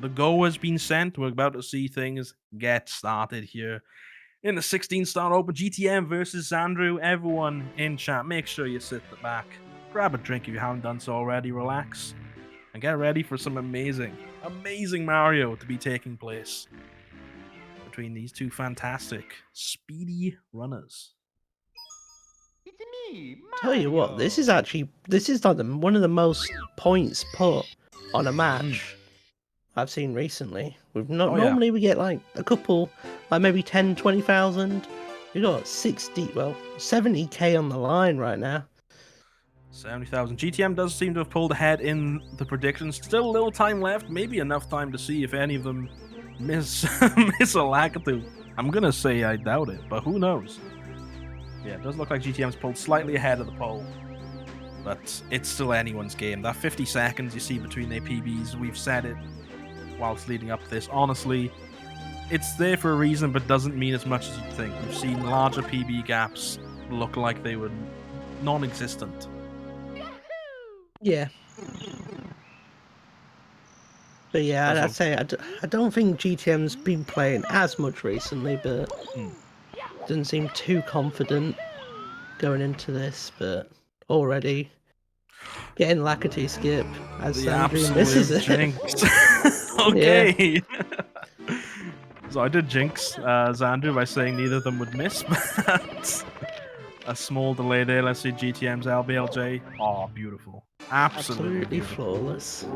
The go has been sent. We're about to see things get started here in the 16-star Open GTM versus xandruuuu. Everyone in chat, make sure you sit back, grab a drink if you haven't done so already, relax, and get ready for some amazing Mario to be taking place between these two fantastic, speedy runners. It's me, Tell you what, this is like one of the most points put on a match I've seen recently. Normally we get like a couple, like maybe 10, 20,000. We got 70k on the line right now. 70,000. GTM does seem to have pulled ahead in the predictions. Still a little time left. Maybe enough time to see if any of them miss a Lakitu. I'm gonna say I doubt it, but who knows? Yeah, it does look like GTM's pulled slightly ahead of the poll, but it's still anyone's game. That 50 seconds you see between their PBs, we've said it whilst leading up to this. Honestly, it's there for a reason, but doesn't mean as much as you'd think. We've seen larger PB gaps look like they were non-existent. Yeah. But yeah, I'd say I don't think GTM's been playing as much recently, but doesn't seem too confident going into this, but already getting Lakitu skip as xandruuuu misses it. Jinx. Okay. So I did jinx xandruuuu by saying neither of them would miss, but a small delay there. Let's see GTM's LBLJ. Oh, beautiful. Absolutely flawless.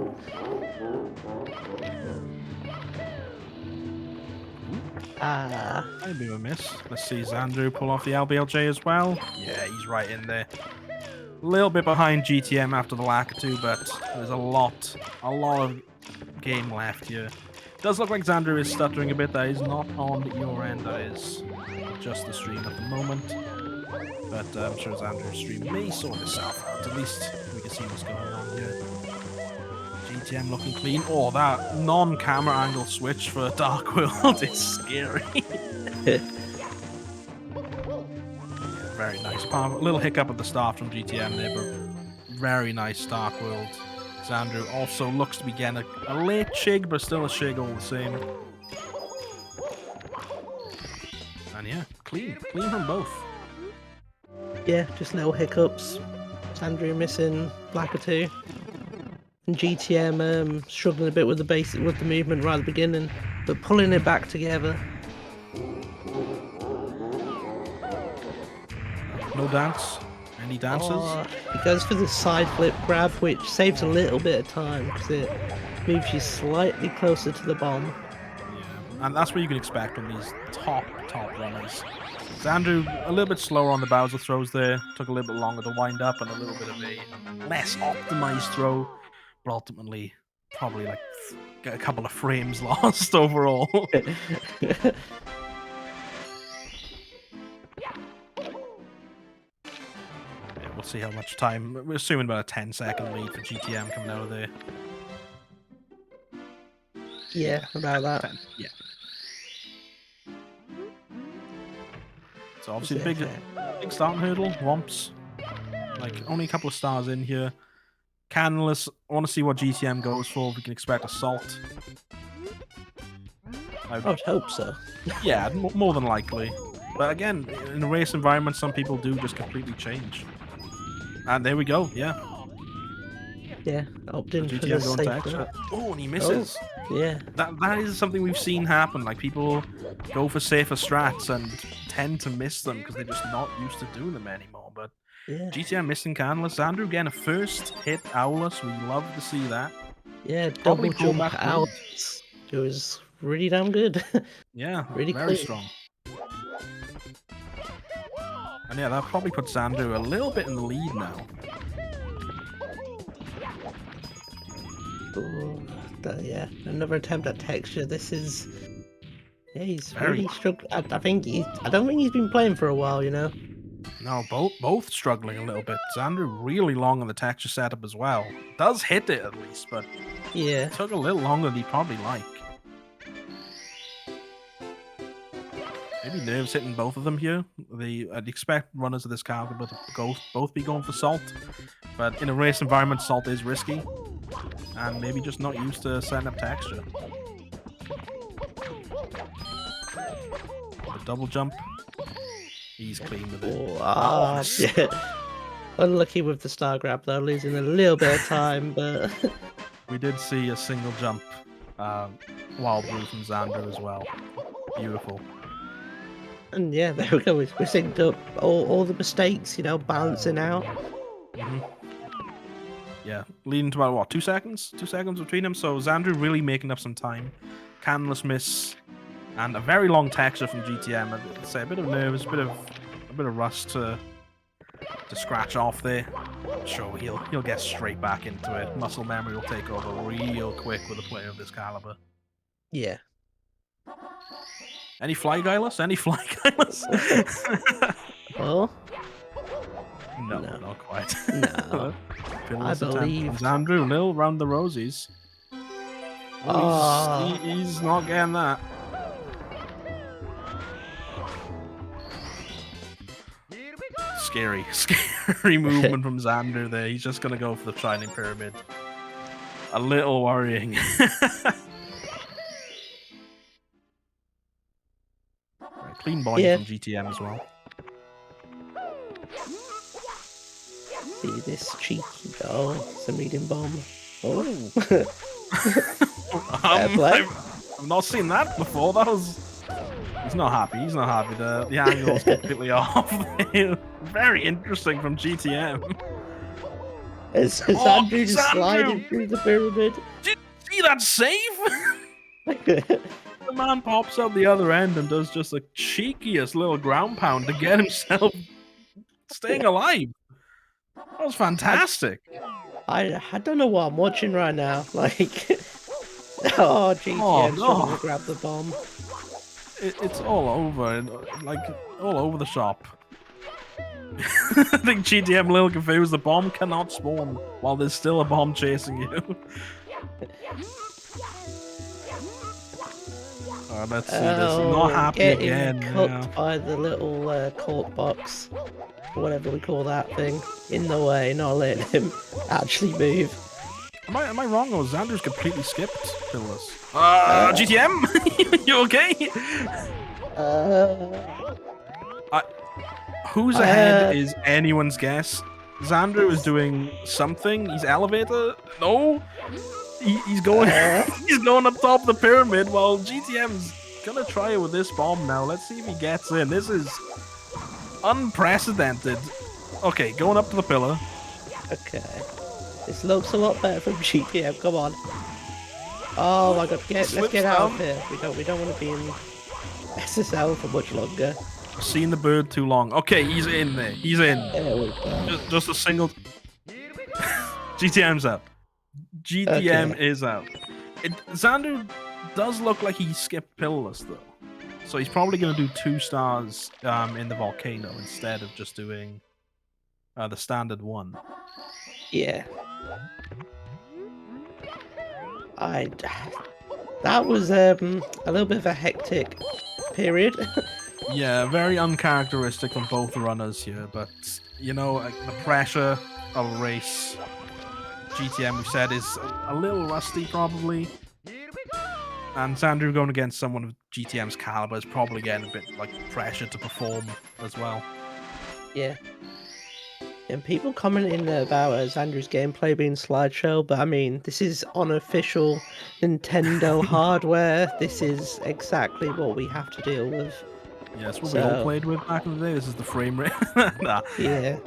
Maybe a miss. Let's see xandruuuu pull off the LBLJ as well. Yeah, he's right in there. A little bit behind GTM after the Lakitu, but there's a lot of game left here. Does look like xandruuuu is stuttering a bit. That is not on your end. That is just the stream at the moment. But I'm sure xandruuu's stream may sort itself out. At least we can see what's going on here. GTM looking clean. Oh, that non-camera angle switch for Dark World is scary. Yeah, very nice. A little hiccup at the start from GTM there, but very nice Dark World. xandruuuu also looks to be getting a late shig, but still a shig all the same. And yeah, clean from both. Yeah, just little hiccups. xandruuuu missing Lakitu. And GTM struggling a bit with the movement right at the beginning, but pulling it back together. No dance? Any dances? He goes for the side flip grab, which saves a little bit of time because it moves you slightly closer to the bomb. Yeah, and that's what you can expect from these top runners. xandruuuu a little bit slower on the Bowser throws there, took a little bit longer to wind up, and a little bit of a less optimized throw, but ultimately probably like a couple of frames lost overall. We'll see how much time. We're assuming about a 10-second lead for GTM coming out of there. Yeah, about that. 10, yeah. So obviously the big starting hurdle, Womps. Like only a couple of stars in here. Canless, I want to see what GTM goes for. If we can expect Assault. I would hope so. Yeah, more than likely. But again, in a race environment, some people do just completely change. And there we go, yeah. Yeah, opted for GTM the going to safe extra. Oh, and he misses. Oh, yeah. That is something we've seen happen. Like, people go for safer strats and tend to miss them because they're just not used to doing them anymore. But yeah. GTM missing Canless. xandruuuu getting a first hit Owlus. We love to see that. Yeah, double jump out. It was really damn good. Yeah, really very strong. And yeah, that probably puts xandruuuu a little bit in the lead now. Ooh, yeah, another attempt at texture. This is... Yeah, he's really struggling. I don't think he's been playing for a while, you know? No, both struggling a little bit. xandruuuu really long on the texture setup as well. Does hit it at least, but yeah, it took a little longer than he'd probably like. Maybe nerves hitting both of them here. I'd expect runners of this caliber to both be going for Salt, but in a race environment, Salt is risky, and maybe just not used to setting up texture. double jump. He's clean with it. Oh, Nice. yeah. Unlucky with the star grab though, losing a little bit of time, but We did see a single jump wild blue from Xandru as well. Beautiful. and yeah, there we go. We synced up all the mistakes, you know, balancing out. Yeah, leading to about what, 2 seconds? 2 seconds between them. So Xandru really making up some time. Canless miss and a very long texture from GTM. I'd say a bit of nerves, a bit of rust to scratch off there. I'm sure he'll get straight back into it. Muscle memory will take over real quick with a player of this caliber. Yeah. Any fly guyless? Any fly guyless? Oh, No, No. not quite. no. Pitiless attempt believed. from Xandru, Lil round the rosies. Oh. He's not getting that. Scary movement from Xandru there. He's just gonna go for the Shining Pyramid. A little worrying. Right, clean body Yeah. from GTM as well. See this cheeky. Oh, it's a medium bomb. Oh. Play. I've not seen that before. That was. He's not happy. He's not happy. The angle's completely off. Very interesting from GTM. It's Andrew just Xandru! sliding through the pyramid. Did you see that save? The man pops out the other end and does just the cheekiest little ground pound to get himself staying alive. That was fantastic. I don't know what I'm watching right now. Like, oh, GTM trying to grab the bomb. It's all over, like all over the shop. I think GTM a little confused. The bomb cannot spawn while there's still a bomb chasing you. Alright, let's see this. Not happy getting again. cut Yeah. by the little cork box, or whatever we call that thing, in the way, not letting him actually move. Am I wrong, or Xandru's completely skipped Pitiless? GTM? You okay? Who's ahead is anyone's guess. Xandru is doing something. He's elevator. No, he's going. He's going up top of the pyramid while GTM's gonna try it with this bomb now. Let's see if he gets in. This is unprecedented. Okay, going up to the pillar. Okay. This looks a lot better from GTM, come on. Oh my god, let's get out of here. We don't want to be in SSL for much longer. Seen the bird too long. Okay, he's in there. He's in. There we go. Just a single. GTM's out. GTM is out. Xandru does look like he skipped Pitiless though, so he's probably going to do 2 stars in the volcano instead of just doing the standard one. Yeah. That was a little bit of a hectic period. Yeah, very uncharacteristic from both runners here, but you know, like, the pressure of a race, GTM we've said is a little rusty probably, and Xandru going against someone of GTM's caliber is probably getting a bit like pressure to perform as well. Yeah. And people commenting about Xandru's gameplay being slideshow, but I mean, this is unofficial Nintendo hardware. This is exactly what we have to deal with. Yeah, that's what we all played with back in the day. This is the frame rate. Nah. Yeah.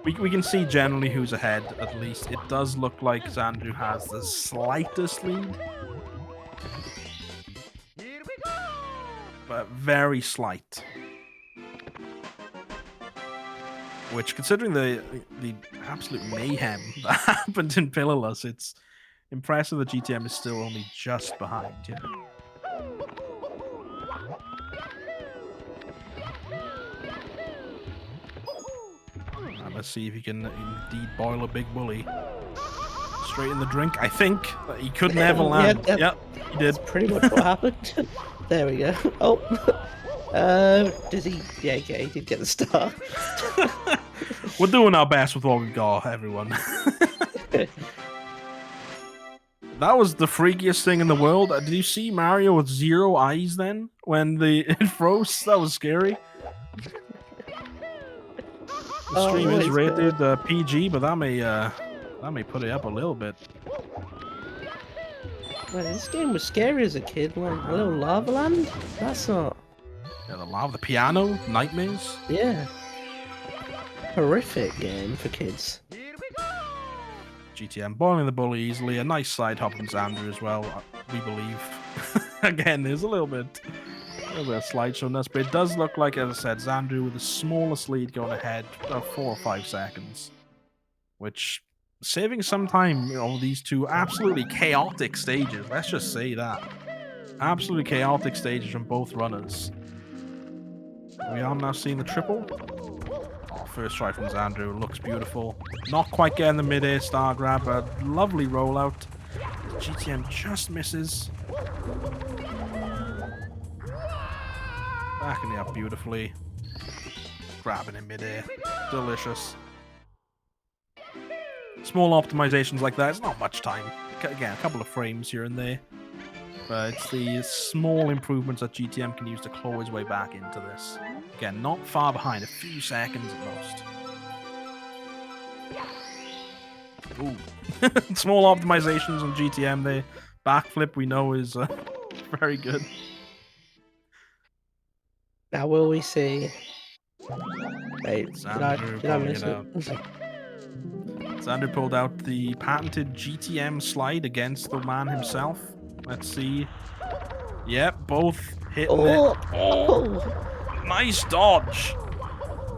We can see generally who's ahead, at least. It does look like Xandru has the slightest lead. But very slight. Which, considering the absolute mayhem that happened in Pitiless, it's impressive that GTM is still only just behind. Yeah. Let's see if he can indeed boil a big bully. Straight in the drink, I think. He could never land. Yep, he did. That's pretty much what happened. There we go. Oh. Does he? Yeah, he did get the star. We're doing our best with what we've got, everyone. That was the freakiest thing in the world. Did you see Mario with 0 eyes then when it froze? That was scary. The stream is rated PG, but that may put it up a little bit. Well, this game was scary as a kid. Like a little lava land. That's not. Yeah, the lava, the piano, nightmares. Yeah. Horrific game for kids. G.T.M boiling the bully easily. A nice side hop from Xandru as well, we believe. Again, there's a little bit of slide showness, but it does look like, as I said, Xandru with the smallest lead going ahead of 4 or 5 seconds, which saving some time over these two absolutely chaotic stages. Let's just say that. Absolutely chaotic stages from both runners. We are now seeing the triple. Oh, first try from Xandru, looks beautiful. Not quite getting the mid-air star grab, a lovely rollout. G.T.M just misses. Backing it up beautifully. Grabbing in mid-air. Delicious. Small optimizations like that, it's not much time. Again, a couple of frames here and there. But it's the small improvements that G.T.M can use to claw his way back into this. Again, not far behind, a few seconds at most. Ooh. Small optimizations on G.T.M there. Backflip we know is very good. Now will we see... Wait, did I miss it? Xandru pulled out the patented G.T.M slide against the man himself. Let's see. Yep, both hitting it. Oh. Nice dodge.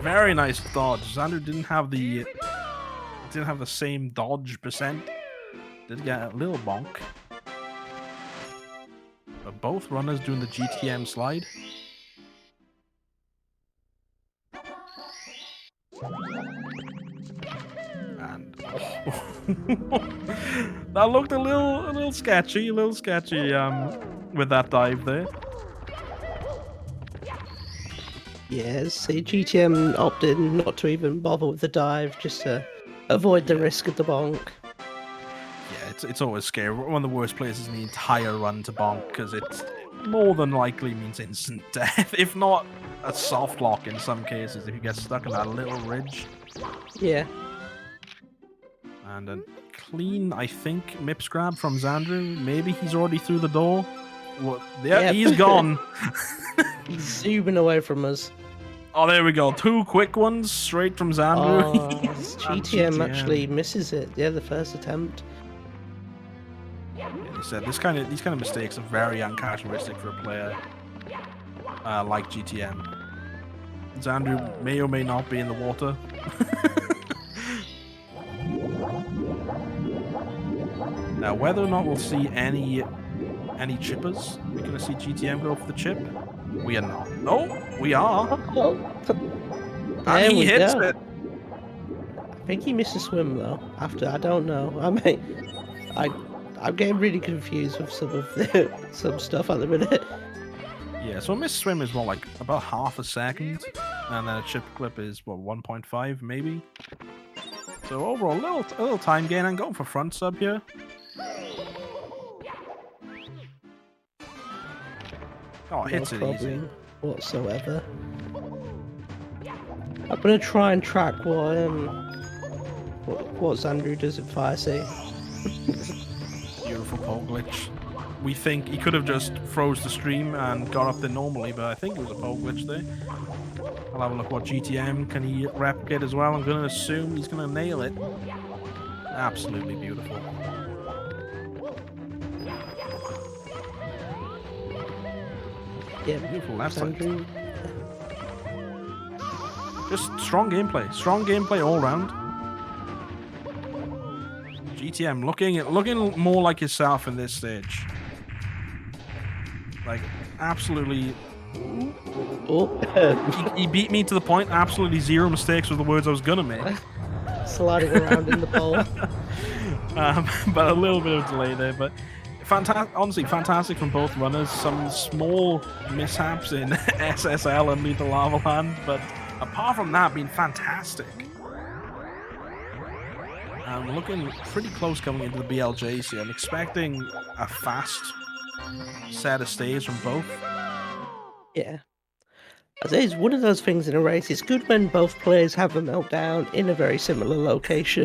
Very nice dodge. Xandru didn't have the same dodge percent. Did get a little bonk. But both runners doing the G.T.M slide. And that looked a little sketchy, with that dive there. Yes, see, G.T.M opted not to even bother with the dive, just to avoid the risk of the bonk. Yeah, it's always scary. One of the worst places in the entire run to bonk, because it's more than likely means instant death, if not a soft lock in some cases, if you get stuck in that little ridge. Yeah. And a clean, I think, Mips grab from Xandru. Maybe he's already through the door. Well, yeah, yep. He's gone. He's zooming away from us. Oh, there we go. 2 quick ones straight from Xandru. Oh, G.T.M actually misses it. Yeah, the first attempt. Yeah, he said these kind of mistakes are very uncharacteristic for a player like G.T.M. Xandru may or may not be in the water. Now, whether or not we'll see any chippers, we're going to see G.T.M go for the chip. We are not. Oh, we are. And he hits it. I think he missed a swim though. After, I don't know. I mean, I'm getting really confused with some stuff at the minute. Yeah, so a missed swim is what, like about half a second, and then a chip clip is what, 1.5 maybe. So overall, a little time gain. I'm going for front sub here. Oh, hits it easy. Whatsoever. I'm gonna try and track what Xandru does at fire say. Beautiful pole glitch. We think he could have just froze the stream and got up there normally, but I think it was a pole glitch there. I'll have a look what G.T.M can he replicate as well. I'm gonna assume he's gonna nail it. Absolutely beautiful. Yeah, beautiful left side. Just strong gameplay all round. G.T.M looking more like himself in this stage. Like absolutely. Oh. he beat me to the point. Absolutely 0 mistakes were the words I was gonna make. Sliding around in the pole. But a little bit of delay there, but. Honestly, fantastic from both runners. Some small mishaps in SSL and Lethal Lava Land, but apart from that, being fantastic. I'm looking pretty close coming into the BLJs here. I'm expecting a fast set of stays from both. Yeah. As it is one of those things in a race, it's good when both players have a meltdown in a very similar location.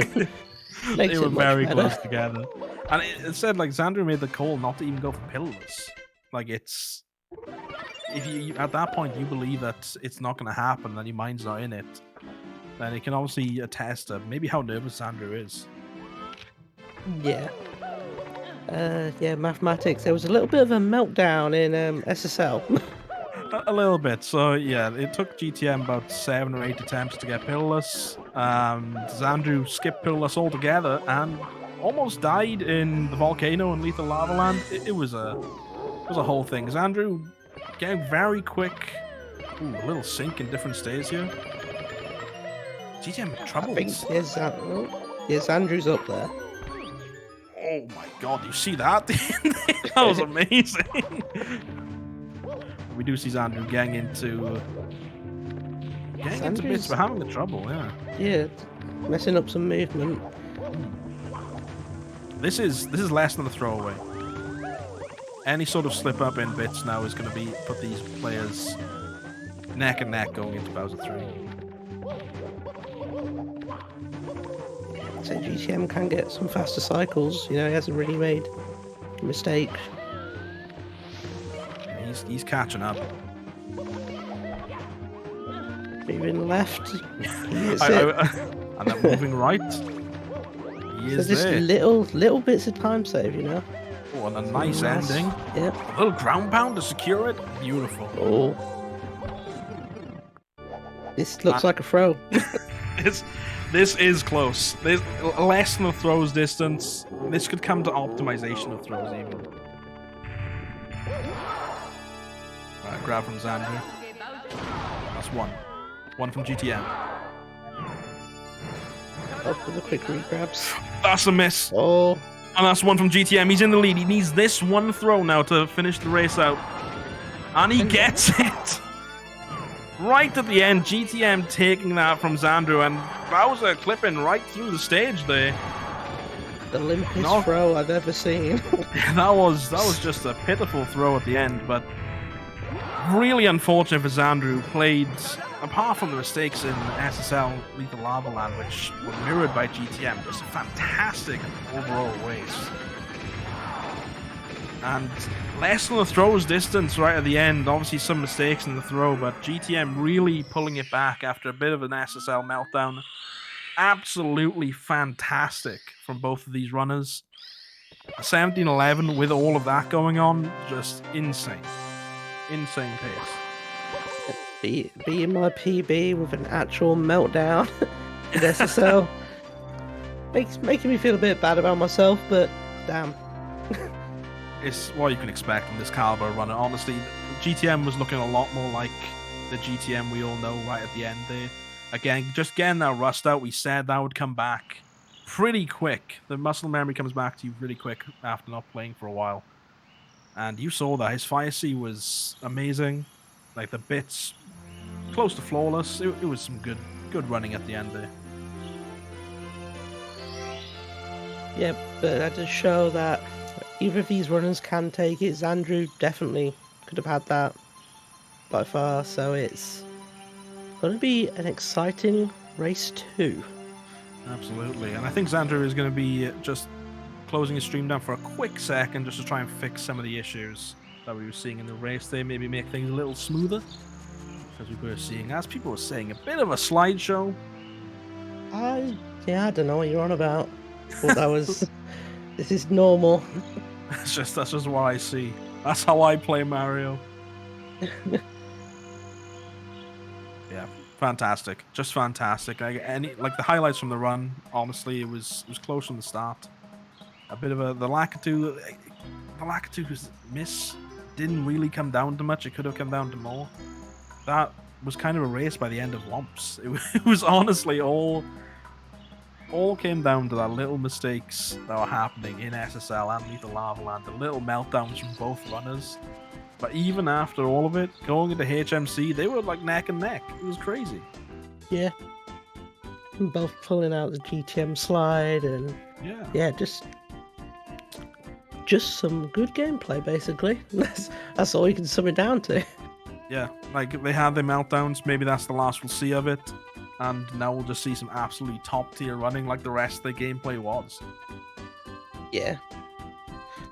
Makes They were it much very better. close together. And it said, like, Xandru made the call not to even go for pillarless. Like, it's... If you at that point you believe that it's not going to happen and your mind's not in it, then it can obviously attest to maybe how nervous Xandru is. Yeah. Yeah, mathematics. There was a little bit of a meltdown in SSL. A little bit. So yeah, it took G.T.M about 7 or 8 attempts to get pillarless. Xandru skipped pillarless altogether and almost died in the volcano in Lethal Lava Land. It was a whole thing. Xandru getting very quick. Ooh, a little sink in different stages here. G.T.M troubles. I think Xandru's up there. Oh my god, you see that? That was amazing. We do see Xandru getting into bits for having the trouble, yeah. Yeah, messing up some movement. This is less than a throwaway. Any sort of slip up in bits now is going to put these players neck and neck going into Bowser 3. So G.T.M can get some faster cycles. You know, he hasn't really made a mistake. He's catching up. Moving left. And then moving right. He is just there. little bits of time save, you know. Oh, and a nice ending. Yep. A little ground pound to secure it. Beautiful. Oh. This looks like a throw. This is close. There's less than a throw's distance. This could come to optimization of throws even. Alright, grab from Xandru. That's one. One from G.T.M. Up with the quick regrabs. That's a miss. Oh. And that's one from G.T.M. He's in the lead. He needs this one throw now to finish the race out. And he gets it. Right at the end, G.T.M taking that from Xandru, and Bowser clipping right through the stage there. The limpest throw I've ever seen. That was just a pitiful throw at the end, but really unfortunate for Xandru. Played, apart from the mistakes in SSL Lethal Lava Land, which were mirrored by G.T.M, just a fantastic overall race. And less than the throw's distance right at the end. Obviously some mistakes in the throw, but G.T.M really pulling it back after a bit of an SSL meltdown. Absolutely fantastic from both of these runners. 17-11 with all of that going on, just insane. Insane pace. Beating my PB with an actual meltdown in SSL. Making me feel a bit bad about myself, but damn. It's what you can expect from this caliber runner. Honestly, G.T.M was looking a lot more like the G.T.M we all know right at the end there. Again, just getting that rust out, we said that would come back pretty quick. The muscle memory comes back to you really quick after not playing for a while. And you saw that. His Fire Sea was amazing. Like, the bits close to flawless. It was some good running at the end there. Yeah, but that does show that either of these runners can take it. Xandru definitely could have had that by far, so it's going to be an exciting race 2. Absolutely, and I think Xandru is going to be just closing his stream down for a quick second just to try and fix some of the issues that we were seeing in the race. They maybe make things a little smoother, because we were seeing, as people were saying, a bit of a slideshow. Yeah, I don't know what you're on about. Thought that was... This is normal. That's just what I see. That's how I play Mario. Yeah, fantastic. Just fantastic. Like the highlights from the run, honestly, it was close from the start. A bit of the Lakitu's miss didn't really come down to much. It could have come down to more. That was kind of a race by the end of Womps. It was honestly all came down to that little mistakes that were happening in SSL and Lethal Lava Land, the little meltdowns from both runners. But even after all of it, going into HMC, they were like neck and neck. It was crazy. Yeah. both pulling out the GTM slide, and yeah, just some good gameplay, basically. That's all you can sum it down to. Yeah, like they had their meltdowns. Maybe that's the last we'll see of it, and now we'll just see some absolutely top tier running, like the rest of the gameplay was. Yeah.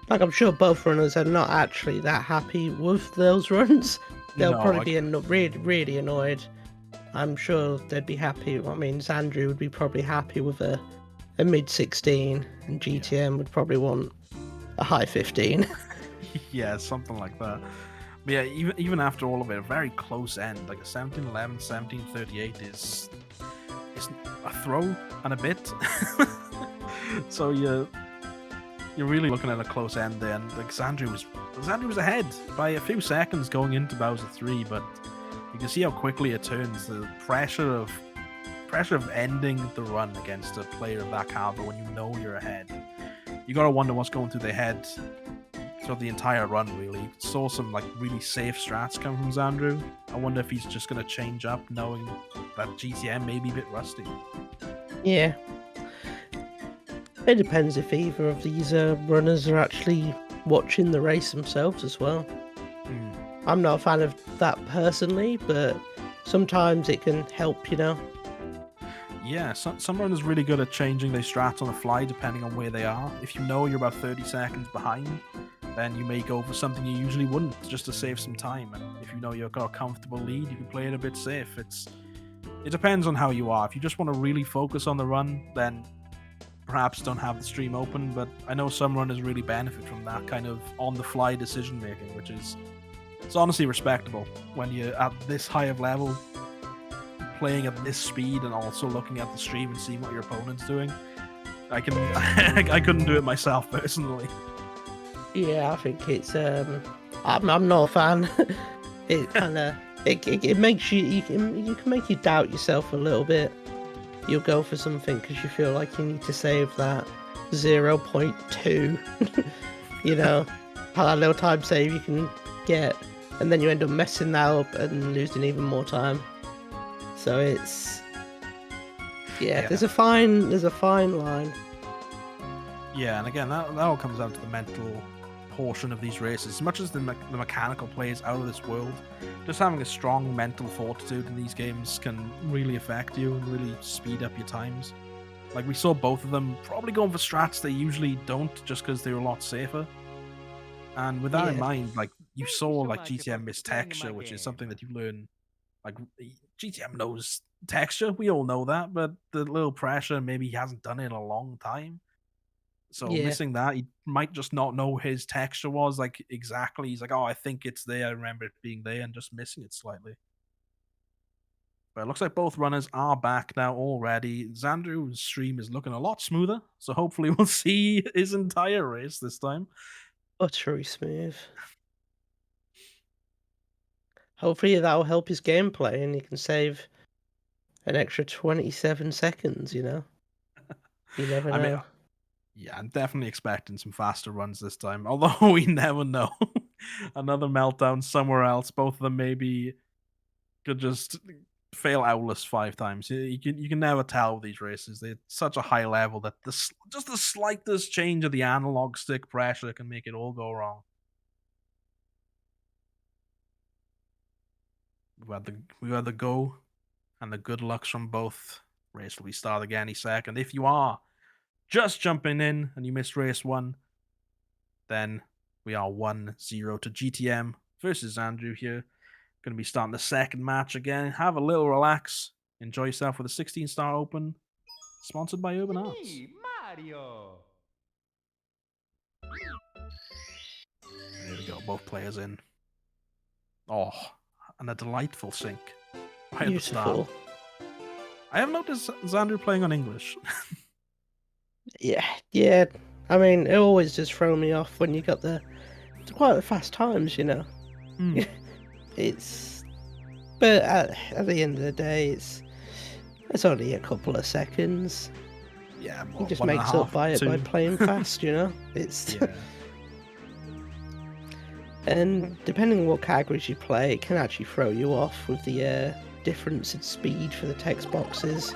Like, I'm sure both runners are not actually that happy with those runs. They'll probably be really, really annoyed. I'm sure they'd be happy. I mean, xandruuuu would be probably happy with a mid-16, and GTM would probably want a high 15. Yeah, something like that. But yeah, even after all of it, a very close end, like a 17-11, 17-38 is a throw and a bit. So you're really looking at a close end there, and like xandruuuu was ahead by a few seconds going into Bowser 3, but you can see how quickly it turns. The pressure of ending the run against a player of that caliber when you know you're ahead. You gotta wonder what's going through their head throughout the entire run, really. Saw some like really safe strats come from xandruuuu. I wonder if he's just gonna change up knowing that GTM may be a bit rusty. Yeah. It depends if either of these runners are actually watching the race themselves as well. I'm not a fan of that personally, but sometimes it can help, you know? Yeah, some runners really good at changing their strats on the fly depending on where they are. If you know you're about 30 seconds behind, then you may go for something you usually wouldn't, just to save some time. And if you know you've got a comfortable lead, you can play it a bit safe. It depends on how you are. If you just want to really focus on the run, then perhaps don't have the stream open, but I know some runners really benefit from that kind of on-the-fly decision-making, which is it's honestly respectable when you're at this high of level, playing at this speed, and also looking at the stream and seeing what your opponent's doing. I couldn't do it myself personally. Yeah, I think it's I'm not a fan. It kind of it makes you can make you doubt yourself a little bit. You'll go for something because you feel like you need to save that 0.2, you know, how that little time save you can get, and then you end up messing that up and losing even more time. So it's there's a fine line. Yeah, and again, that all comes down to the mental portion of these races. As much as the mechanical play is out of this world, just having a strong mental fortitude in these games can really affect you and really speed up your times. Like, we saw both of them probably going for strats they usually don't, just because they're a lot safer. And with that in mind, like, you saw like GTM miss texture, which is something that you learn. Like, GTM knows texture, we all know that, but the little pressure, maybe he hasn't done it in a long time. So missing that, he might just not know his texture was like exactly. He's like, oh, I think it's there. I remember it being there, and just missing it slightly. But it looks like both runners are back now already. xandruuuu's stream is looking a lot smoother, so hopefully we'll see his entire race this time. Utterly smooth. Hopefully that'll help his gameplay and he can save an extra 27 seconds, you know? You never know. I mean, yeah, I'm definitely expecting some faster runs this time, although we never know. Another meltdown somewhere else. Both of them maybe could just fail outless 5 times. You can never tell with these races. They're such a high level that just the slightest change of the analog stick pressure can make it all go wrong. We had the go and the good lucks from both. Race will be start again any second. If you are just jumping in and you missed race 1, then we are 1-0 to GTM versus xandruuuu here. Going to be starting the second match again. Have a little relax. Enjoy yourself with a 16-star Open, sponsored by Urban Arts. Mario. There we go, both players in. Oh, and a delightful sync right at the start. I have noticed xandruuuu playing on English. Yeah. I mean, it always just throws me off when you got it's quite the fast times, you know. But at the end of the day, it's only a couple of seconds. Yeah, he just makes up by it by playing fast, you know. And depending on what categories you play, it can actually throw you off with the difference in speed for the text boxes.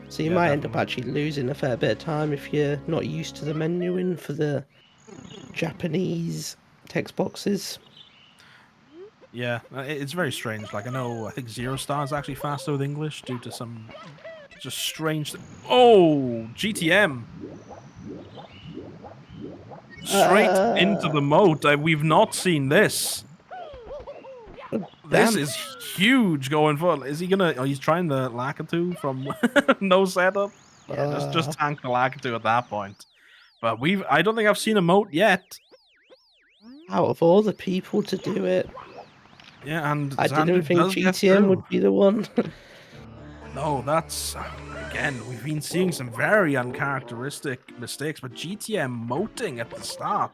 So you Yeah, might end up definitely. actually losing a fair bit of time if you're not used to the menuing for the Japanese text boxes. Yeah, it's very strange. Like I think Zero Star is actually faster with English due to some just strange. Oh, GTM straight into the Uh, moat. We've not seen this. This damn. is huge going for. Is he gonna? Oh, he's trying the Lakitu from no setup. Yeah, just Uh, tank the Lakitu at that point. But I don't think I've seen a moat yet. out of all the people to do it, Yeah, and I didn't Xandru think does get GTM through. would be the one. No, that's again, we've been seeing some very uncharacteristic mistakes, but GTM moting at the start.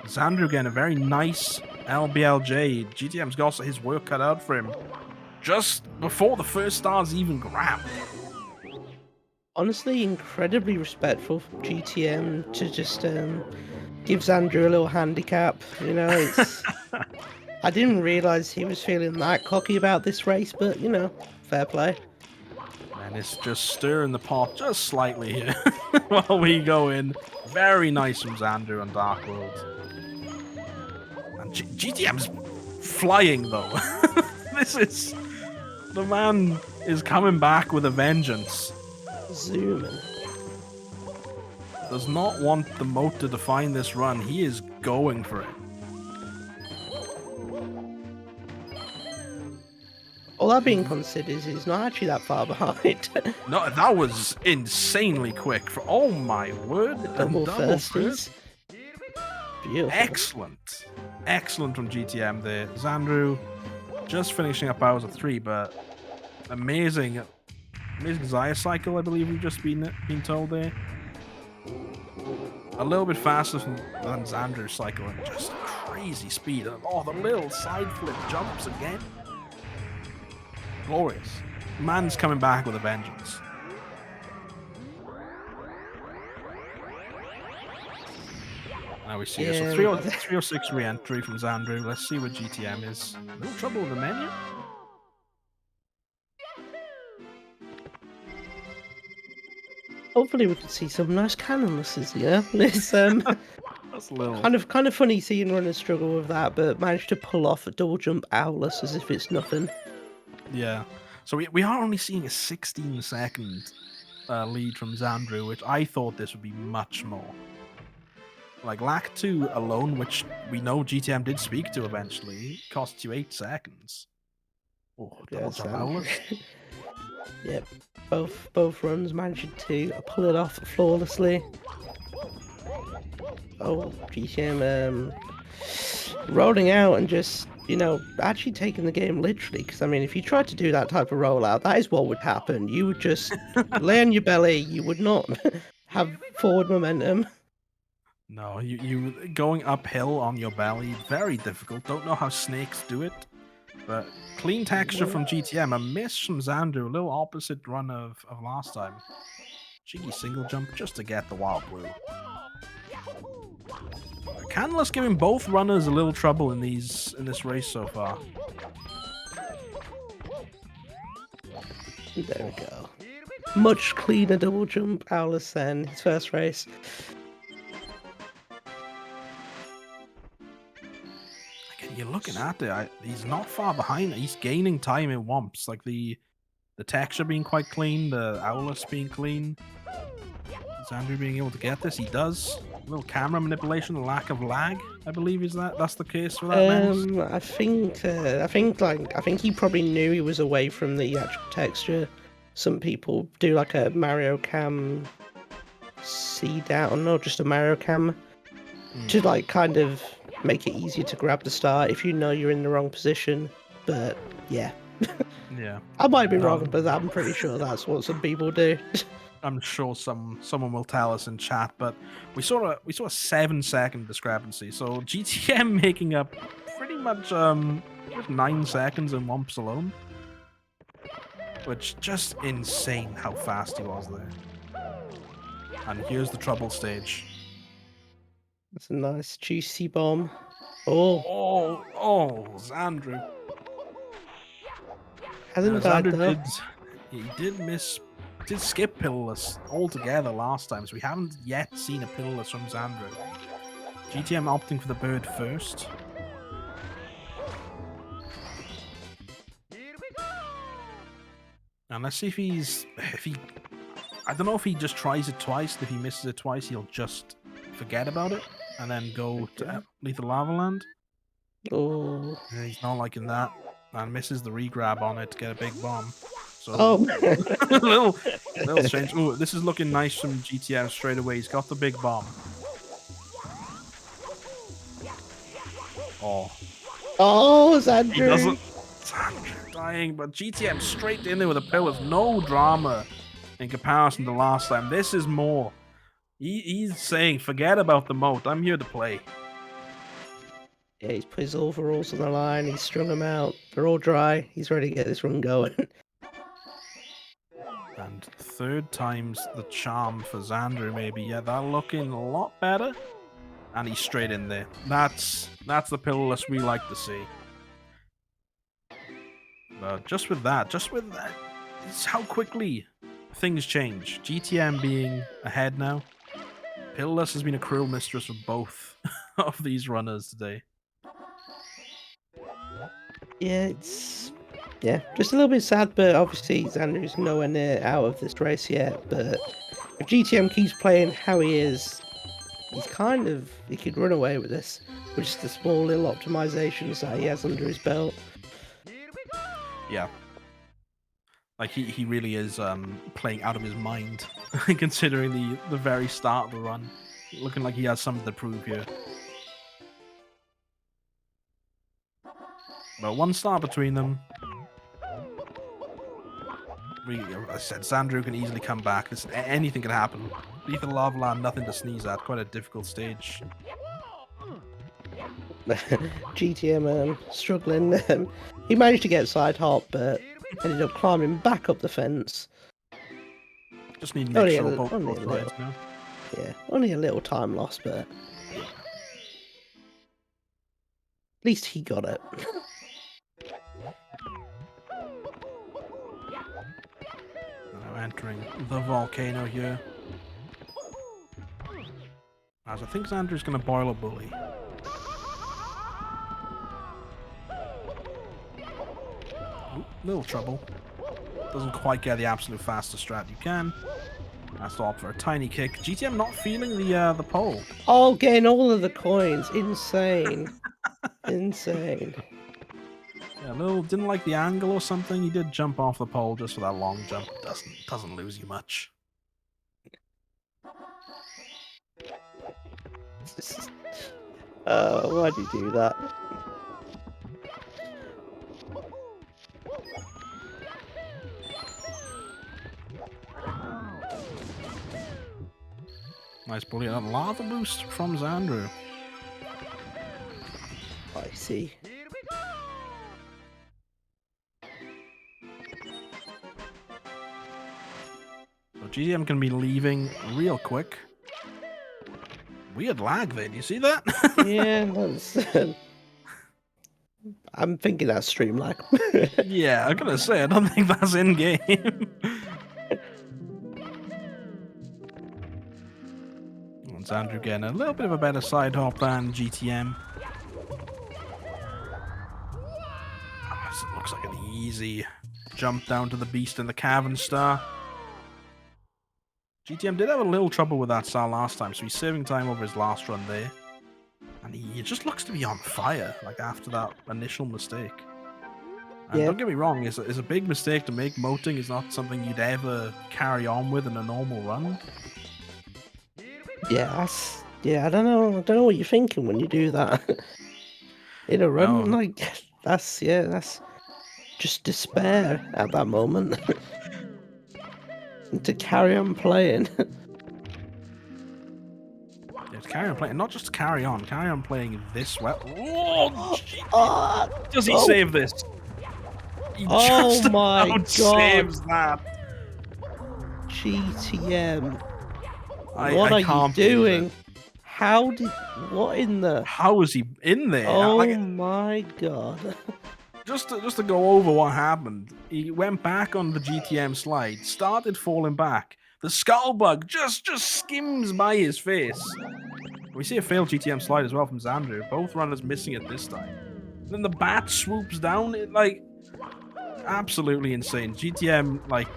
Xandru getting a very nice LBLJ. GTM's got his work cut out for him just before the first star's even grabbed. Honestly, incredibly respectful for GTM to just give Xandru a little handicap. You know, it's. I didn't realise he was feeling that cocky about this race, but you know, fair play. And it's just stirring the pot just slightly here while we go in. Very nice from Xandru on Dark World. And GTM's flying though. This is the man is coming back with a vengeance. Zooming. Does not want the moat to define this run. He is going for it. All that being considered, he's not actually that far behind. No, that was insanely quick. For oh my word, Double double firsties. first. Beautiful. Excellent, excellent from GTM there. Xandru just finishing up hours of 3, but amazing Zaya cycle. I believe we've just been told there. A little bit faster than Xandru's cycle and just crazy speed. And oh, the little side flip jumps again. Glorious. Man's coming back with a vengeance. Now we see it. So 306 re-entry from Xandru. Let's see what GTM is. No trouble with the menu? Hopefully, we could see some nice cannonlesses here. It's That's a little... kind of funny seeing runners struggle with that, but manage to pull off a double jump owless as if it's nothing. Yeah. So we are only seeing a 16-second lead from Xandru, which I thought this would be much more. Like, Lakitu alone, which we know GTM did speak to eventually, costs you 8 seconds. Oh, double jump owless. Yep. Both runs managed to pull it off flawlessly. Oh, GTM rolling out and just, you know, actually taking the game literally. Because, I mean, if you tried to do that type of rollout, that is what would happen. You would just lay on your belly. You would not have forward momentum. No, you going uphill on your belly, very difficult. Don't know how snakes do it. But clean texture from GTM, a miss from Xandru, a little opposite run of last time. Cheeky single jump just to get the wild blue. Canless giving both runners a little trouble in this race so far. There we go. Much cleaner double jump owless than his first race. You're looking at it, he's not far behind. He's gaining time in Wumps, like the texture being quite clean, the Owlus being clean. Xandru being able to get this, he does. A little camera manipulation, lack of lag, I believe that's the case for that man. I think he probably knew he was away from the actual texture. Some people do like a Mario Cam C down or just a Mario Cam to like kind of make it easier to grab the star if you know you're in the wrong position. But yeah. Yeah. I might be wrong, but I'm pretty sure that's what some people do. I'm sure someone will tell us in chat, but we saw a 7-second discrepancy. So GTM making up pretty much 9 seconds in Wumps alone. Which just insane how fast he was there. And here's the trouble stage. That's a nice juicy bomb. Oh, Xandru. Hasn't died though. He did miss did skip pillarless altogether last time, so we haven't yet seen a pillarless from Xandru. GTM opting for the bird first. And let's see if he I don't know if he just tries it twice. If he misses it twice, he'll just forget about it and then go to Lethal Lava Land. Oh. And he's not liking that. And misses the regrab on it to get a big bomb. So little strange. Oh, this is looking nice from GTM straight away. He's got the big bomb. Oh. Oh, Xandru. He doesn't. Xandru dying, but GTM straight in there with a pillars. No drama in comparison to last time. This is more. He's saying, forget about the moat. I'm here to play. Yeah, he's put his overalls on the line. He's strung them out. They're all dry. He's ready to get this run going. And third time's the charm for Xandru, maybe. Yeah, that looking a lot better. And he's straight in there. That's the pillarless we like to see. But just with that, it's how quickly things change. GTM being ahead now. Pillarless has been a cruel mistress for both of these runners today. Yeah, it's just a little bit sad, but obviously Xandru's nowhere near out of this race yet. But if GTM keeps playing how he is, he could run away with this with just the small little optimizations that he has under his belt. Yeah. Like he really is playing out of his mind, considering the very start of the run. Looking like he has something to prove here. But one star between them. I said Xandru can easily come back. Anything can happen. Lethal Lava Land, nothing to sneeze at. Quite a difficult stage. GTM struggling. He managed to get side hop, but ended up climbing back up the fence. Just need to make sure both sides now. Yeah, only a little time lost, but at least he got it. Now entering the volcano here. As I think Xandru's going to boil a bully. Ooh, little trouble. Doesn't quite get the absolute fastest strat you can. Has to opt for a tiny kick. GTM not feeling the pole. Oh, getting all of the coins. Insane. Insane. Yeah, didn't like the angle or something. He did jump off the pole just for that long jump. Doesn't lose you much. Why'd you do that? Nice bully. A lava boost from Xandru. I see. So GTM can be leaving real quick. Weird lag there, do you see that? Yeah, that's... I'm thinking that's stream lag. Yeah, I'm gonna say, I don't think that's in-game. Xandru getting a little bit of a better side hop than GTM. Oh, it looks like an easy jump down to the beast and the cavern star. GTM did have a little trouble with that star last time, so he's saving time over his last run there. And he just looks to be on fire, like after that initial mistake. And don't get me wrong, it's a big mistake to make. Moting is not something you'd ever carry on with in a normal run. Yeah, I don't know what you're thinking when you do that. In a run, like, that's just despair at that moment. To carry on playing. Yeah, to carry on playing, not just to carry on playing this well. Does he save this? He just my about God. Saves that. GTM. What are you doing? What in the... How was he in there? Oh my God. just to go over what happened, he went back on the GTM slide, started falling back. The skull bug just skims by his face. We see a failed GTM slide as well from Xandru. Both runners missing it this time. And then the bat swoops down. Absolutely insane. GTM, like,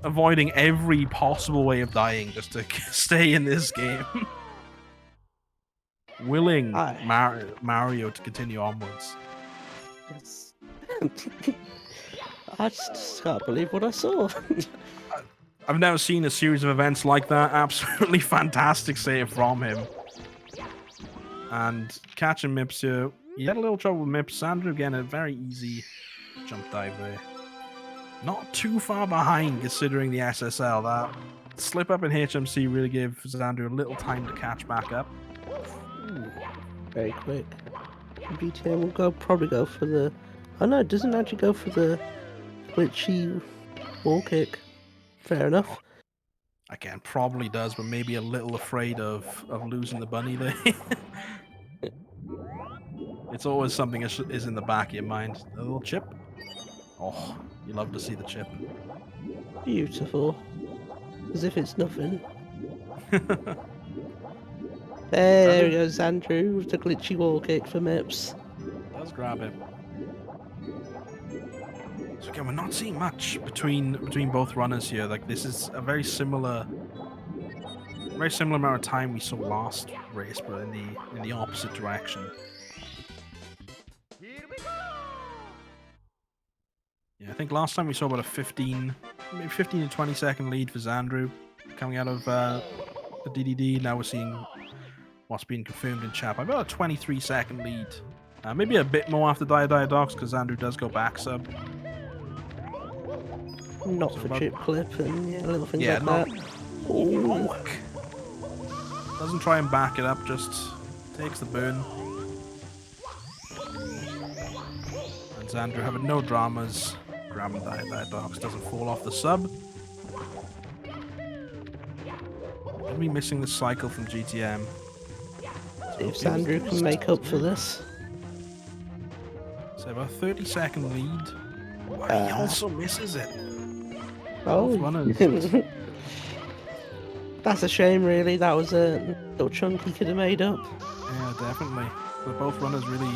avoiding every possible way of dying just to stay in this game. Willing Mario to continue onwards. Yes. I just can't believe what I saw. I've never seen a series of events like that. Absolutely fantastic save from him. And catching Mips here. He had a little trouble with Mips. Xandru again, a very easy jump dive there. Not too far behind considering the SSL. That slip up in HMC really gave Xandru a little time to catch back up. Ooh, very quick. G.T.M will probably go for the... Oh no, it doesn't actually go for the glitchy wall kick. Fair enough. Again, probably does, but maybe a little afraid of losing the bunny there. It's always something that is in the back of your mind. A little chip. Oh, you love to see the chip. Beautiful. As if it's nothing. There goes Andrew with the glitchy wall kick for Mips. Does grab him. So again, we're not seeing much between both runners here. Like, this is a very similar amount of time we saw last race, but in the opposite direction. Yeah, I think last time we saw about a 15 to 20 second lead for Xandru coming out of the DDD. Now we're seeing what's been confirmed in chat. About a 23-second lead. Maybe a bit more after Docs because Xandru does go back sub. Not for chip clip and little things like that. Ooh. Doesn't try and back it up, just takes the burn. And Xandru having no dramas. Grabbing Docs doesn't fall off the sub. Gonna be missing the cycle from GTM. See if Xandru can make up for this. So about 30-second lead. But he also misses it. Oh, that's a shame, really. That was a little chunk he could have made up. Yeah, definitely. But both runners really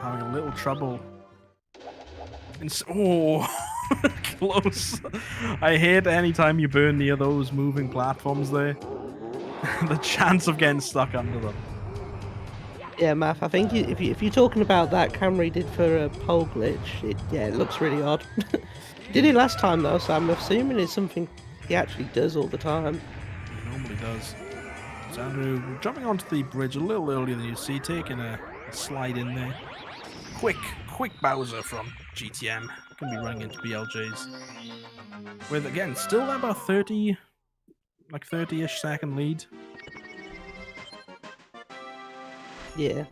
having a little trouble. Oh, close. I hate any time you burn near those moving platforms there. The chance of getting stuck under them. Yeah, Math, I think if you're talking about that camera he did for a pole glitch, it looks really odd. Did it last time though, so I'm assuming it's something he actually does all the time. He normally does. Xandru jumping onto the bridge a little earlier than you see, taking a slide in there. Quick Bowser from GTM. Gonna be running into BLJs. With, again, still about 30, like 30-ish second lead. Yeah.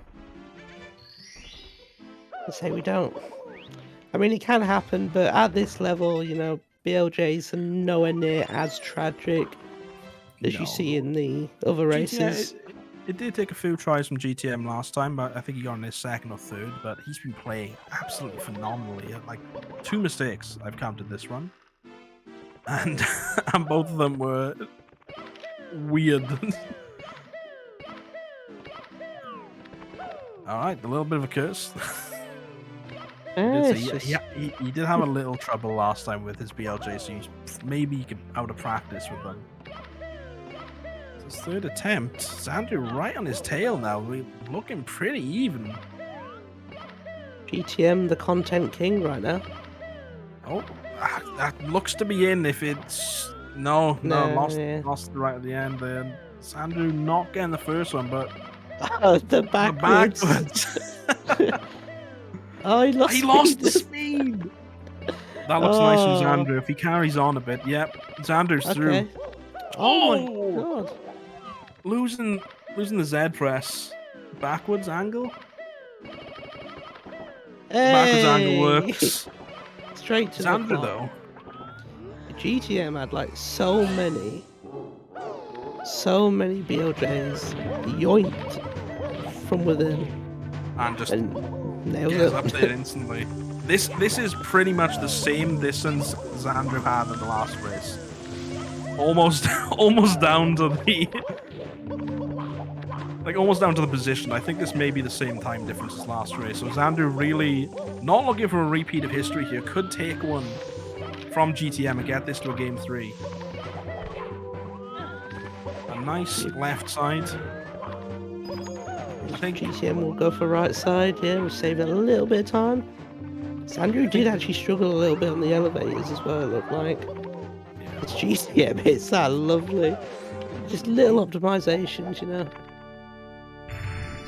I say we don't. I mean, it can happen, but at this level, you know, BLJs are nowhere near as tragic as you see in the other races. It did take a few tries from GTM last time, but I think he got in his second or third, but he's been playing absolutely phenomenally. Like, 2 mistakes I've counted this run. And, and both of them were weird. Alright, a little bit of a curse. He did have a little trouble last time with his BLJ, so maybe he could out of practice with them. His third attempt. Xandru right on his tail now. We're looking pretty even. GTM, the content king right now. Oh, that looks to be in. If it's lost right at the end. Then Xandru not getting the first one, but the backwards. Oh, he lost the speed. That looks nice from Xandru. If he carries on a bit, yep. Xandru's through. Oh my god. Losing the Z press. Backwards angle. Hey. Backwards angle works. Straight to Xandru the top. though. GTM had like so many BLJs yoinked from within. And just nailed gets it. up there instantly. This is pretty much the same distance Xandru had in the last race. Almost down to the almost down to the position. I think this may be the same time difference as last race. So Xandru really not looking for a repeat of history here. Could take one from GTM and get this to a game 3. A nice left side. I think GTM will go for right side. Yeah, we'll save a little bit of time. Xandru did actually struggle a little bit on the elevators as well, it looked like. It's GTM, it's that lovely. Just little optimizations, you know.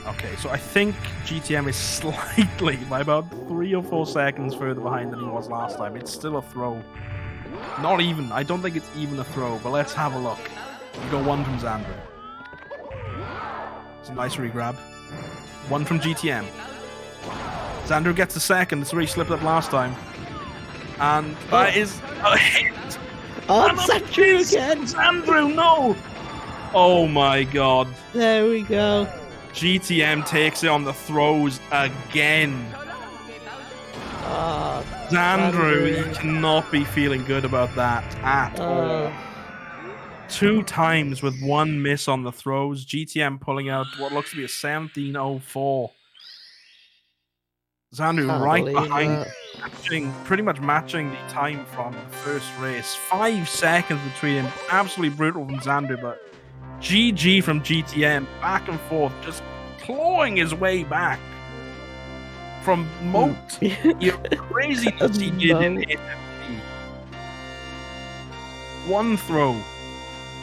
Okay, so I think GTM is slightly, by about 3 or 4 seconds further behind than he was last time. It's still a throw. Not even. I don't think it's even a throw, but let's have a look. We got 1 from Xandru. It's a nice regrab. 1 from GTM. Xandru gets the second. It's where he slipped up last time. And that is a hit. Oh, Xandru again! Xandru, no! Oh my god. There we go. GTM takes it on the throws again. Xandru, you cannot be feeling good about that at all. 2 times with 1 miss on the throws. GTM pulling out what looks to be a 17:04. Xandru right behind, pretty much matching the time from the first race. 5 seconds between him. Absolutely brutal from Xandru, but GG from GTM. Back and forth, just clawing his way back from Moat. Craziness he did in HMC. 1 throw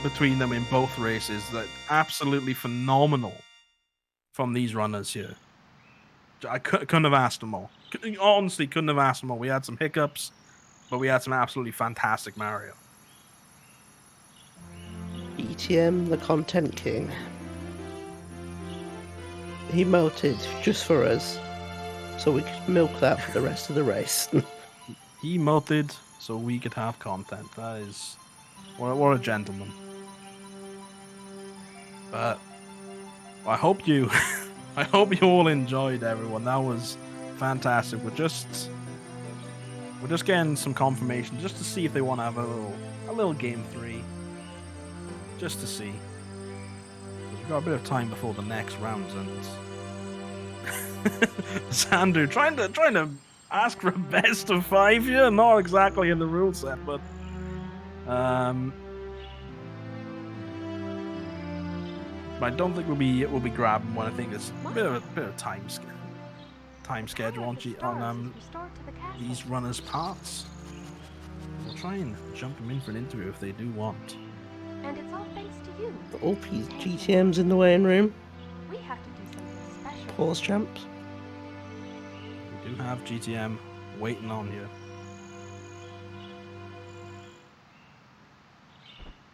between them in both races. That absolutely phenomenal from these runners here. I couldn't have asked them more. Honestly, couldn't have asked them more. We had some hiccups, but we had some absolutely fantastic Mario. GTM, the content king. He melted just for us, so we could milk that for the rest of the race. He melted so we could have content. That is... What a gentleman. But I hope you... I hope you all enjoyed, everyone. That was fantastic. We're just getting some confirmation just to see if they want to have a little game 3. Just to see. We've got a bit of time before the next rounds, and Xandru trying to ask for a best of 5 here. Not exactly in the rule set, but I don't think we'll be grabbing one. I think it's a bit of time schedule on these runners' parts. We'll try and jump them in for an interview if they do want. And it's all thanks to you. The OP's GTM's in the weighing room. We have to do something special. Pause champs. We do have GTM waiting on you.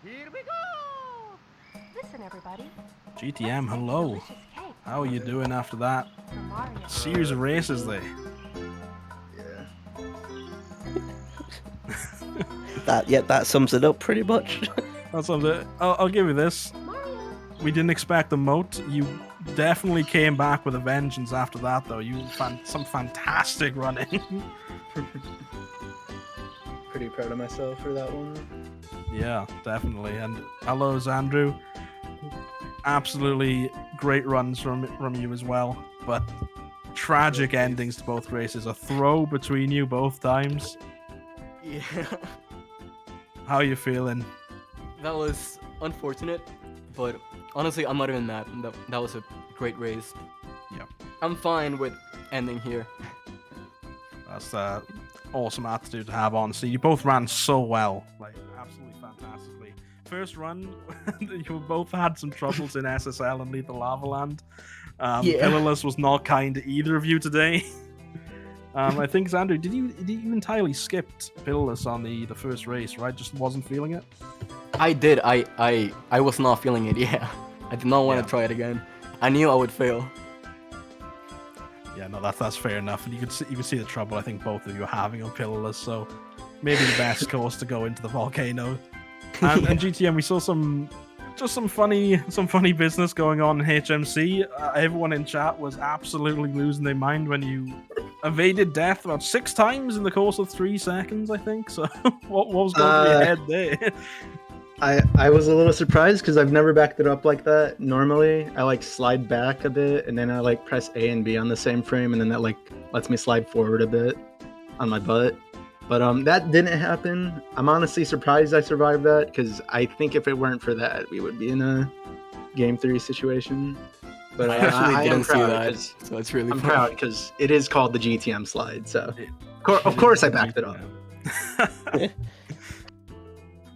Here we go! Listen, everybody. GTM, hello. How are you doing after that series of races there? Yeah. That sums it up pretty much. That's something. I'll give you this. We didn't expect the moat. You definitely came back with a vengeance after that, though. You some fantastic running. Pretty proud of myself for that one. Yeah, definitely. And hello, Xandru. Absolutely great runs from you as well, but tragic endings to both races. A throw between you both times. Yeah. How are you feeling? That was unfortunate, but honestly, I'm not even mad. That was a great race. Yeah. I'm fine with ending here. That's awesome attitude to have, honestly. You both ran so well. Like, absolutely fantastically. First run, you both had some troubles in SSL and Lethal Lava Land. Pillarless was not kind to either of you today. I think, Xandru, did you entirely skipped Pillarless on the first race, right? Just wasn't feeling it? I did. I was not feeling it, yeah. I did not want to try it again. I knew I would fail. Yeah, no, that's fair enough. And you could see the trouble I think both of you are having on Pillarless, so maybe the best course to go into the volcano. And GTM, we saw some funny business going on in HMC. Everyone in chat was absolutely losing their mind when you evaded death about 6 times in the course of 3 seconds, I think. So what was going through your head there? I was a little surprised because I've never backed it up like that. Normally, I like slide back a bit and then I like press A and B on the same frame, and then that like lets me slide forward a bit on my butt. But that didn't happen. I'm honestly surprised I survived that because I think if it weren't for that, we would be in a Game 3 situation. But I actually I am didn't see proud that, 'cause so it's really I'm fun. proud because it is called the GTM slide. So of course I backed it up.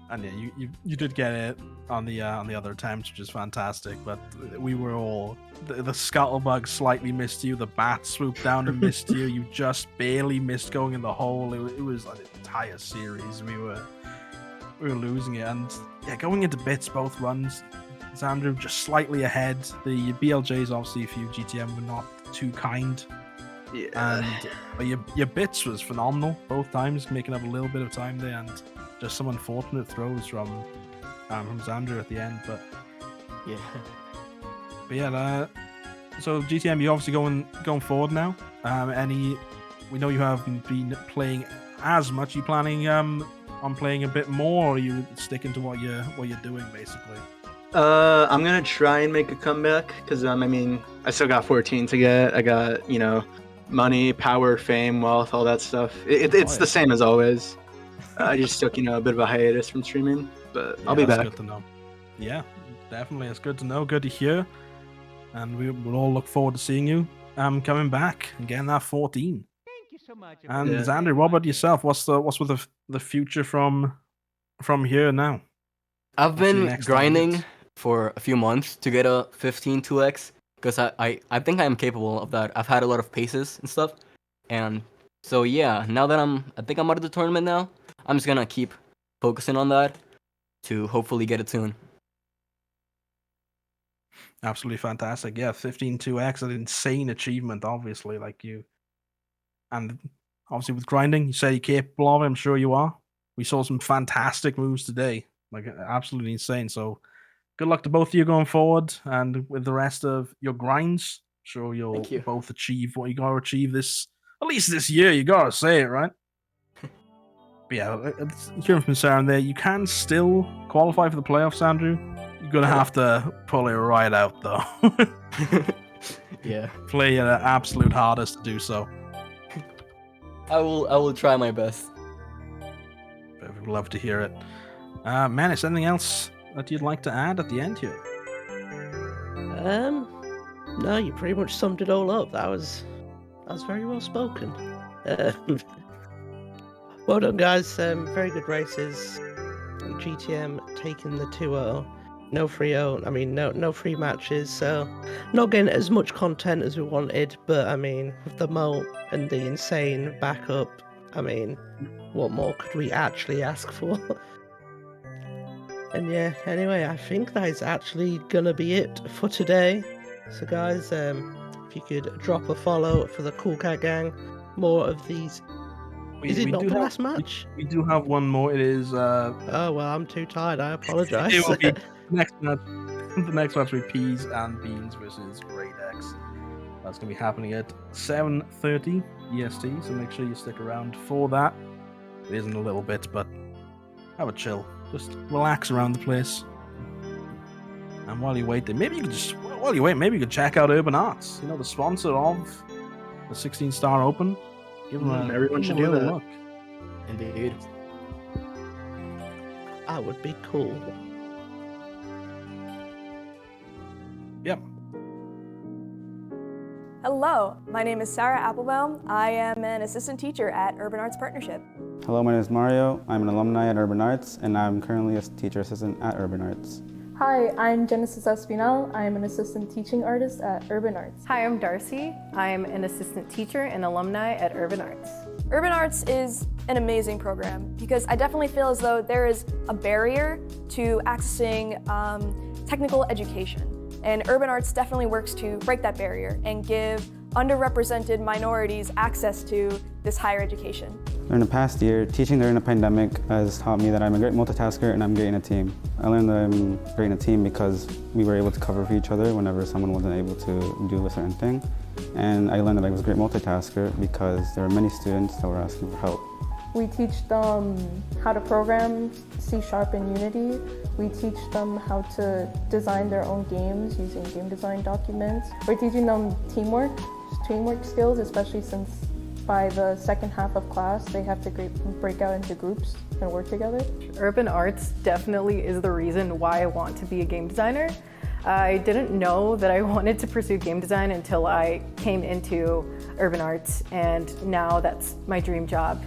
And yeah, you did get it on the other attempts, which is fantastic. But we were all the scuttlebug slightly missed you, the bat swooped down and missed you. You just barely missed going in the hole. It was an entire series. We were losing it, and yeah, going into bits both runs. Xandruuuu just slightly ahead. The BLJs obviously for you GTM were not too kind. Yeah. And your bits was phenomenal both times, making up a little bit of time there, and just some unfortunate throws from Xandruuuu at the end. But yeah, so GTM, you're obviously going forward now. We know you haven't been playing as much. Are you planning on playing a bit more, or are you sticking to what you're doing basically? I'm gonna try and make a comeback because I mean, I still got 14 to get. I got money, power, fame, wealth, all that stuff. It's the same as always. I just took a bit of a hiatus from streaming, but I'll be back. That's good to know. Yeah, definitely, it's good to know. Good to hear, and we will all look forward to seeing you coming back and getting that 14. Thank you so much. And Yeah. Xander, what about yourself? What's with the future from here now? I've What's your been next grinding target? for a few months to get a 15 2x because I think I am capable of that. I've had a lot of paces and stuff, and so yeah, now that I think I'm out of the tournament now. I'm just gonna keep focusing on that to hopefully get it soon. Absolutely fantastic. Yeah, 15-2x, an insane achievement, obviously, like you. And obviously with grinding, you say you're capable of it, I'm sure you are. We saw some fantastic moves today, like absolutely insane. So good luck to both of you going forward, and with the rest of your grinds, sure you'll Thank you. both achieve what you gotta achieve at least this year, you gotta say it, right? But yeah, hearing from Sarah there, you can still qualify for the playoffs, Andrew. You're gonna have to pull it right out, though. Yeah, Play your absolute hardest to do so. I will try my best. But we'd love to hear it. Man, is there anything else that you'd like to add at the end here? No, you pretty much summed it all up. That was very well spoken. Well done, guys. Very good races. GTM taking the 2-0. No 3-0. I mean, no free matches. So not getting as much content as we wanted. But I mean, with the moat and the insane backup, I mean, what more could we actually ask for? And yeah, anyway, I think that is actually gonna be it for today. So guys, if you could drop a follow for the Cool Cat Gang, more of these. Is it not the last match? We do have one more. It is. Oh well, I'm too tired. I apologize. It will be next match. The next match will be Peas and Beans versus Great X. That's going to be happening at 7:30 EST. So make sure you stick around for that. It is in a little bit, but have a chill. Just relax around the place. And while you wait, maybe you could check out Urban Arts. The sponsor of the 16-star Open. Give them Everyone should do that. Look. Indeed. That would be cool. Yep. Hello, my name is Sarah Applebaum. I am an assistant teacher at Urban Arts Partnership. Hello, my name is Mario. I'm an alumni at Urban Arts, and I'm currently a teacher assistant at Urban Arts. Hi, I'm Genesis Espinal. I'm an assistant teaching artist at Urban Arts. Hi, I'm Darcy. I'm an assistant teacher and alumni at Urban Arts. Urban Arts is an amazing program because I definitely feel as though there is a barrier to accessing technical education. And Urban Arts definitely works to break that barrier and give underrepresented minorities access to this higher education. During the past year, teaching during the pandemic has taught me that I'm a great multitasker and I'm great in a team. I learned that I'm great in a team because we were able to cover for each other whenever someone wasn't able to do a certain thing. And I learned that I was a great multitasker because there were many students that were asking for help. We teach them how to program C# and Unity. We teach them how to design their own games using game design documents. We're teaching them teamwork skills, especially since by the second half of class, they have to break out into groups and work together. Urban Arts definitely is the reason why I want to be a game designer. I didn't know that I wanted to pursue game design until I came into Urban Arts, and now that's my dream job.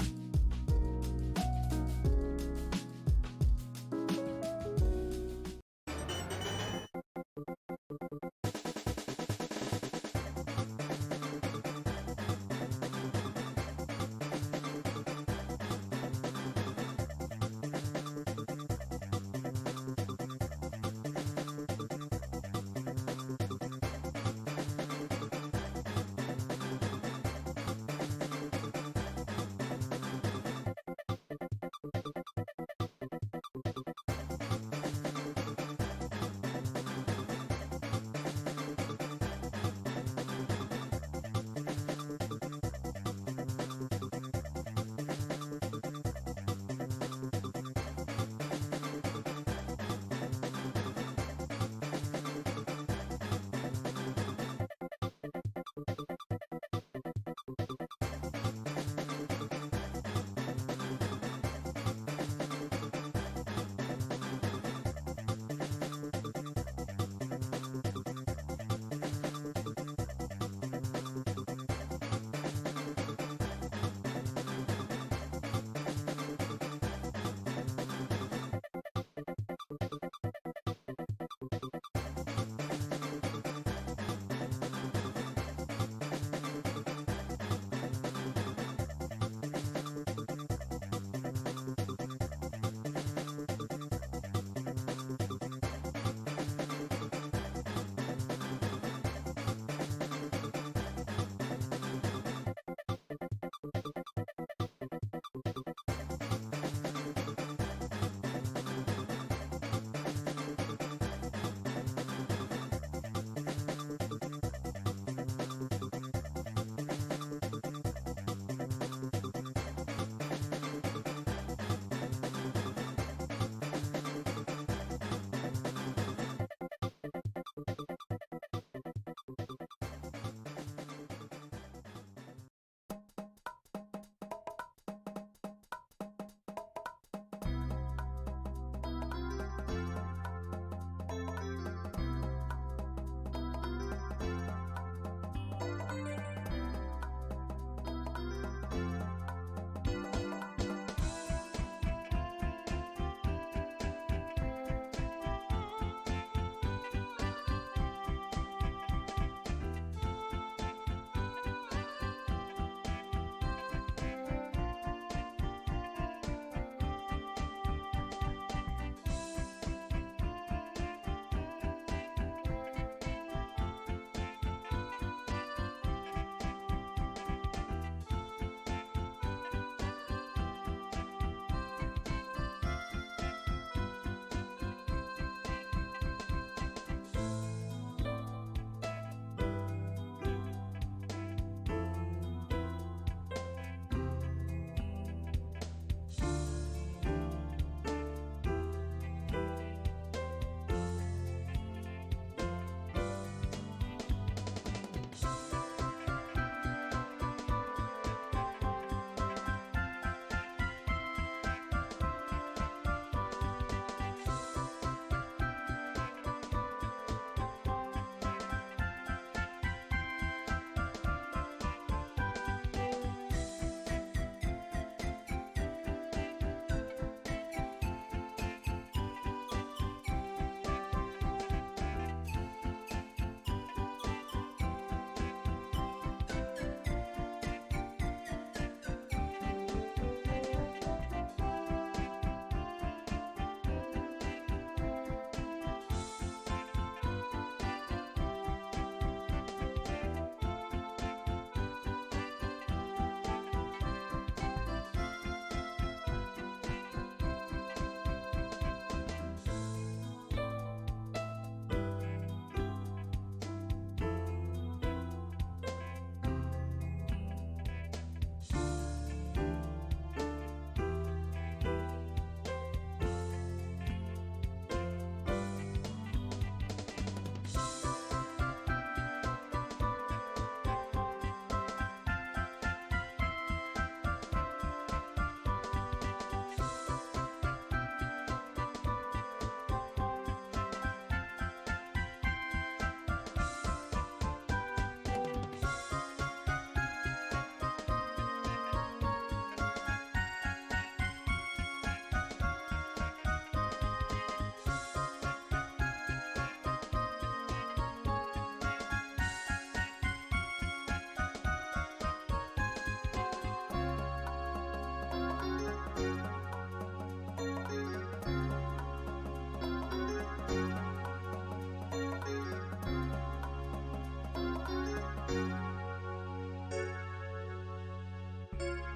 Mm-hmm.